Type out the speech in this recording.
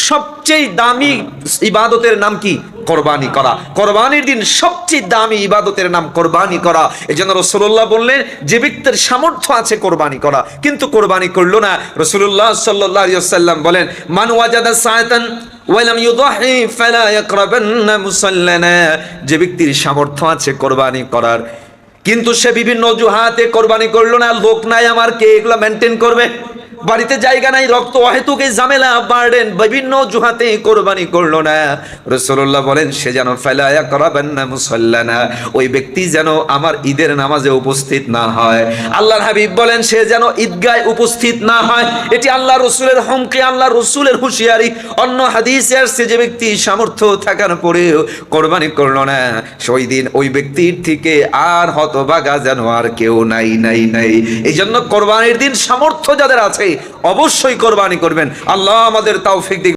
সবচেয়ে দামি ইবাদতের নাম কি? কোরবানি করা। কোরবানির দিন সবচেয়ে দামি ইবাদতের নাম কোরবানি করা। এজন্য রাসূলুল্লাহ বললেন, যে ব্যক্তির সামর্থ্য আছে কোরবানি করা, কিন্তু কোরবানি করলো না, রাসূলুল্লাহ সাল্লাল্লাহু আলাইহি ওয়াসাল্লাম বলেন, মান ওয়াজাদা সাআতান ওয়া লাম ইউদাহি ফালা ইয়াকরাবান্না মুসাল্লানা। যে ব্যক্তির সামর্থ্য আছে কোরবানি করার, কিন্তু সে বিভিন্ন অজুহাতে কোরবানি করলো না, লোক নাই আমার, কে এগুলো মেনটেন করবে, বাড়িতে জায়গা নাই, রক্ত অহেতুক এই ঝামেলা বার্ডেন, বিভিন্ন অজুহাতে কোরবানি করলো না, রাসূলুল্লাহ বলেন সে যেন ফালা ইয়াকরাবান্না মুসাল্লানা, ওই ব্যক্তি যেন আমার ঈদের নামাজে উপস্থিত না হয়। আল্লাহর হাবিব বলেন সে যেন ঈদগায় উপস্থিত না হয়। এটি আল্লাহ রসুলের হুমকি, আল্লাহ রসুলের হুঁশিয়ারি। অন্য হাদিসে আসছে, যে ব্যক্তি সামর্থ্য থাকার পরেও কোরবানি করলো না, সেই দিন ওই ব্যক্তির থেকে আর হতভাগা যেন আর কেউ নাই নাই নাই। এই জন্য কোরবানির দিন সামর্থ্য যাদের আছে অবশ্যই কোরবানি করবেন। আল্লাহ আমাদের তৌফিক দিক।